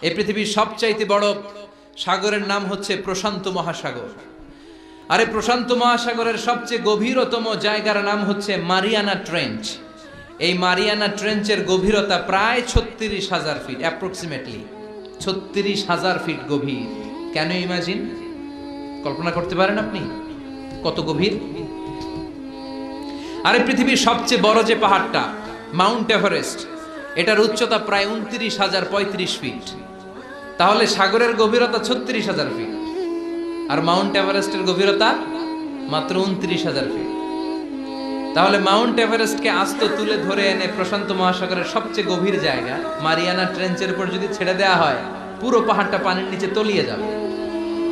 এই পৃথিবীর সবচাইতে বড় সাগরের নাম হচ্ছে প্রশান্ত মহাসাগর। আর এই প্রশান্ত মহাসাগরের সবচেয়ে গভীরতম জায়গার নাম হচ্ছে মারিয়ানা ট্রেঞ্চ। এই মারিয়ানা ট্রেঞ্চের গভীরতা প্রায় ৩৬,০০০ ফিট, অ্যাপ্রক্সিমেটলি ৩৬,০০০ ফিট গভীর। Can you imagine? কল্পনা করতে পারেন আপনি কত গভীর? আর এই পৃথিবীর সবচেয়ে বড় যে পাহাড়টা মাউন্ট এভারেস্ট, এটার উচ্চতা প্রায় ২৯,০৩৫ ফিট। তাহলে সাগরের গভীরতা ৩৬,০০০ ফিট আর মাউন্ট এভারেস্টের গভীরতা মাত্র ২৯,০০০ ফিট। তাহলে মাউন্ট এভারেস্টকে আস্ত তুলে ধরে এনে প্রশান্ত মহাসাগরের সবচেয়ে গভীর জায়গা মারিয়ানা ট্রেঞ্চের উপর যদি ছেড়ে দেওয়া হয়, পুরো পাহাড়টা পানির নিচে তলিয়ে যাবে।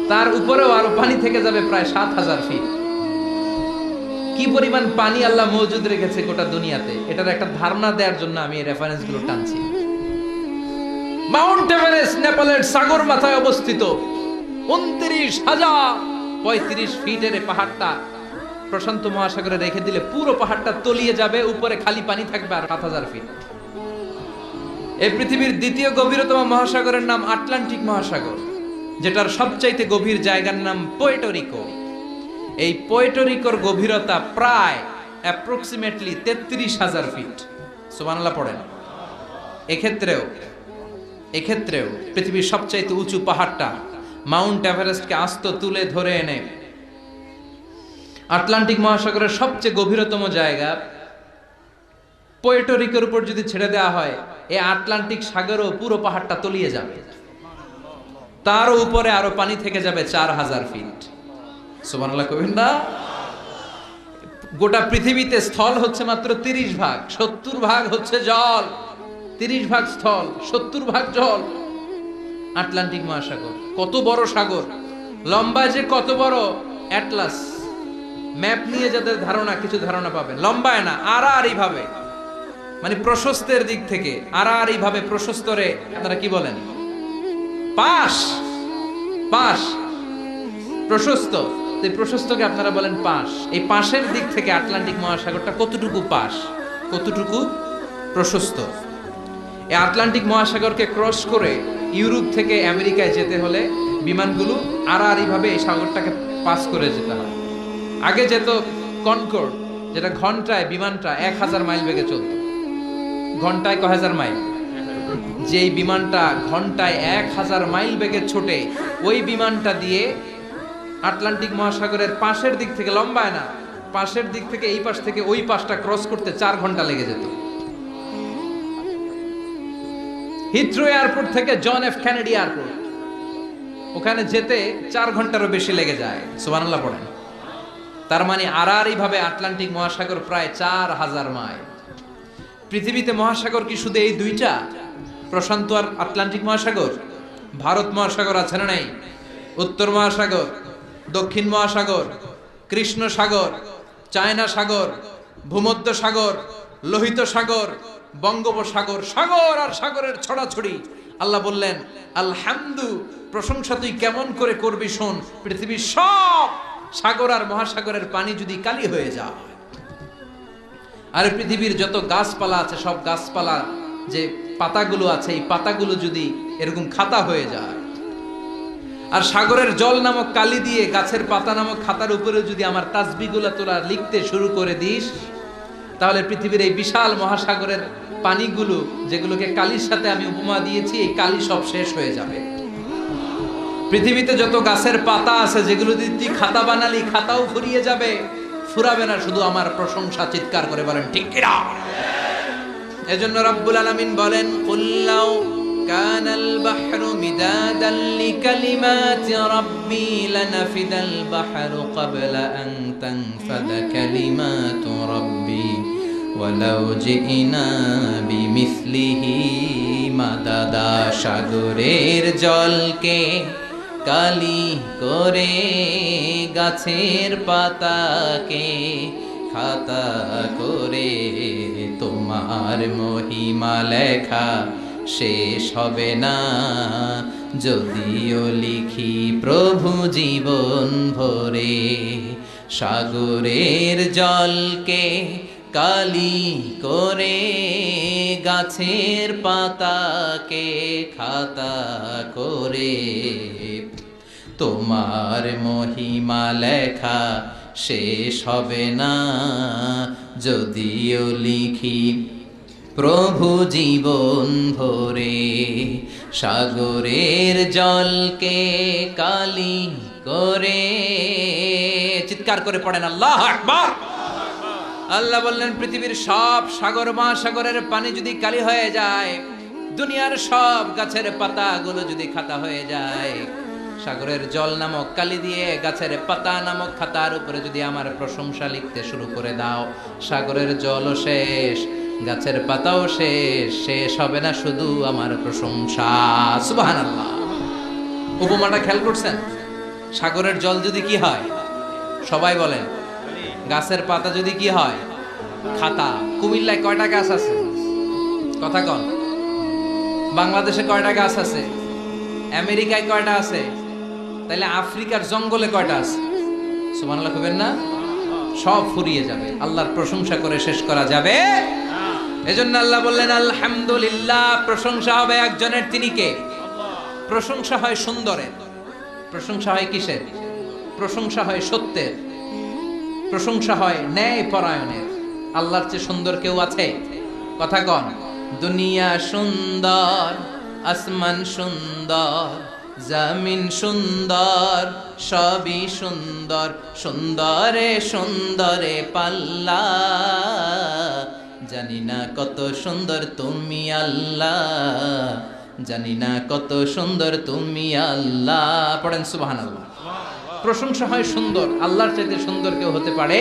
তার উপরেও আরো পানি থেকে যাবে প্রায় ৭,০০০ ফিট। কি পরিমাণ পানি আল্লাহ মজুদ রেখেছে গোটা দুনিয়াতে, এটার একটা ধারণা দেওয়ার জন্য আমি এই রেফারেন্স গুলো টানছি। মাউন্ট এভারেস্ট নেপালের সাগর মাথায় অবস্থিত, ২৯,০৩৫ ফিটের পাহাড়টা প্রশান্ত মহাসাগরে রেখে দিলে পুরো পাহাড়টা তলিয়ে যাবে, উপরে খালি পানি থাকবে আর ৭,০০০ ফিট। এই পৃথিবীর দ্বিতীয় গভীরতম মহাসাগরের নাম আটলান্টিক মহাসাগর, যেটার সবচাইতে গভীর জায়গার নাম পোর্টোরিকো। এই পোর্টোরিকোর গভীরতা প্রায় অ্যাপ্রক্সিমেটলি ৩৩,০০০ ফিট। সুবহানাল্লাহ পড়েন। এক্ষেত্রেও পৃথিবীর সবচাইতে উঁচু পাহাড়টা মাউন্ট এভারেস্টকে আস্ত তুলে ধরে এনে আটলান্টিক মহাসাগরের সবচেয়ে গভীরতম জায়গা পোর্টোরিকোর উপর যদি ছেড়ে দেওয়া হয়, এই আটলান্টিক সাগরও পুরো পাহাড়টা তলিয়ে যাবে। তার উপরে আরো পানি থেকে যাবে ৪,০০০ ফিট। সুবহানাল্লাহ কইবেন না? গোটা পৃথিবীতে স্থল হচ্ছে মাত্র ৩০ ভাগ, ৭০ ভাগ হচ্ছে জল। ৩০ ভাগ স্থল, ৭০ ভাগ জল। আটলান্টিক মহাসাগর কত বড় সাগর, লম্বা যে কত বড়! অ্যাটলাস ম্যাপ নিয়ে যাদের ধারণা, কিছু ধারণা পাবেন। লম্বায় না, আড়াআড়ি ভাবে, মানে প্রশস্তের দিক থেকে আড়াআড়ি ভাবে প্রশস্তরে আপনারা কি বলেন? পাশ। প্রশস্ত, এই প্রশস্তকে আপনারা বলেন পাশ। এই পাশের দিক থেকে আটলান্টিক মহাসাগরটা কতটুকু পাশ, কতটুকু প্রশস্ত। এই আটলান্টিক মহাসাগরকে ক্রস করে ইউরোপ থেকে আমেরিকায় যেতে হলে বিমানগুলো আড়াআড়ি ভাবে এই সাগরটাকে পাস করে যেতে হয়। আগে যেত কনকর্ড, যেটা ঘন্টায় বিমানটা ১,০০০ মাইল বেগে চলত। ঘন্টায় কয় হাজার মাইল? যেই বিমানটা ঘন্টায় ১,০০০ মাইল বেগে ছোটে, ওই বিমানটা দিয়ে আটলান্টিক মহাসাগরের পাশের দিক থেকে, লম্বায় না, পাশের দিক থেকে এই পাশ থেকে ওই পাশটা ক্রস করতে ৪ ঘন্টা লেগে যেত। হিথ্রো এয়ারপোর্ট থেকে জন এফ কেনেডি এয়ারপোর্ট, ওখানে যেতে ৪ ঘন্টারও বেশি লেগে যায়। সুবহানাল্লাহ পড়েন। তার মানে আড়াআড়ি ভাবে আটলান্টিক মহাসাগর প্রায় ৪,০০০ মাইল। পৃথিবীতে মহাসাগর কি শুধু এই দুইটা, প্রশান্ত আর আটলান্টিক মহাসাগর? ভারত মহাসাগর আছে না নাই? উত্তর মহাসাগর, দক্ষিণ মহাসাগর, কৃষ্ণ সাগর, চায়না সাগর, ভূমধ্য সাগর, লোহিত সাগর, বঙ্গোপসাগর, সাগর আর সাগরের ছড়াছড়ি। আল্লাহ বললেন, আলহামদু, প্রশংসা তুই কেমন করে করবি শোন। পৃথিবীর সব সাগর আর মহাসাগরের পানি যদি কালি হয়ে যায়, আর পৃথিবীর যত গাছপালা আছে, সব গাছপালা যে পাতাগুলো আছে, এই পাতাগুলো যদি এরকম খাতা হয়ে যায়, আর সাগরের জল নামক কালি দিয়ে গাছের পাতা নামক খাতার উপরে যদি আমার তাসবিহগুলো তোরা লিখতে শুরু করে দিস, তাহলে পৃথিবীর এই বিশাল মহাসাগরের পানিগুলো, যেগুলোকে কালির সাথে আমি উপমা দিয়েছি, এই কালি সব শেষ হয়ে যাবে। পৃথিবীতে যত গাছের পাতা আছে, যেগুলো যদি তুই খাতা বানালি, খাতাও ফুরিয়ে যাবে। ফুরাবে না, শুধু আমার প্রশংসা চিৎকার করে বলেন ঠিক কিনা? এজন্য রব্বুল আলামিন বলেন, কুল্লাউ কানাল বাহরু মিদাদান লিকালিমাতি রাব্বি লানাফিদাল বাহরু ক্বাবলা আন তানফাদা কালিমাতু রাব্বি ওয়ালাউ জিনা বিমিসলিহি মাদাদা। সাগরের জলকে কালি করে, গাছের পাতাকে খাতা করে, তোমার মহিমা লেখা শেষ হবে না, যদিও লিখি প্রভু জীবন ভরে। সাগরের জলকে কালি করে গাছের পাতাকে খাতা করে তোমার মহিমা লেখা শেষ হবে না যদিও লিখি প্রভু জীবন ভরে সাগরের জলকে কালি করে চিৎকার করে পড়েন আল্লাহু আকবার। আল্লাহ বললেন পৃথিবীর সব সাগর মহাসাগরের পানি যদি কালি হয়ে যায়, দুনিয়ার সব গাছের পাতাগুলো যদি খাতা হয়ে যায়, সাগরের জল নামক কালি দিয়ে গাছের পাতা নামক খাতার উপরে যদি আমার প্রশংসা লিখতে শুরু করে দাও, সাগরের জলও শেষ, গাছের পাতাও শেষ, শেষ হবে না শুধু আমার প্রশংসা। সুবহানাল্লাহ। উপমাটা খেয়াল করছেন? সাগরের জল যদি কি হয়, সবাই বলেন, গাছের পাতা যদি কি হয়, খাতা। কুমিল্লায় কয়টা গাছ আছে? কথা কন। বাংলাদেশে কয়টা গাছ আছে? আমেরিকায় কয়টা আছে? তাইলে আফ্রিকার জঙ্গলে কয়টা আছে? সুবহানাল্লাহ কইবেন না? সব ফুরিয়ে যাবে, আল্লাহর প্রশংসা করে শেষ করা যাবে। এজন্য আল্লাহ বললেন আলহামদুলিল্লাহ, প্রশংসা হবে একজনের, তিনি কে? প্রশংসা হয় সুন্দরের, প্রশংসা হয় কিসের? প্রশংসা হয় সত্যের, প্রশংসা হয় ন্যায় পরায়ণের। আল্লাহর চেয়ে সুন্দর কেউ আছে? কথা কন। দুনিয়া সুন্দর, আসমান সুন্দর, জমিন সুন্দর, সবই সুন্দর, সুন্দরে সুন্দরে পাল্লা, জানি না কত সুন্দর তুমি আল্লাহ, জানি না কত সুন্দর তুমি আল্লাহ। পড়েন সুবহানাল্লাহ। প্রশংসা হয় সুন্দর, আল্লাহর চাইতে সুন্দর কেউ হতে পারে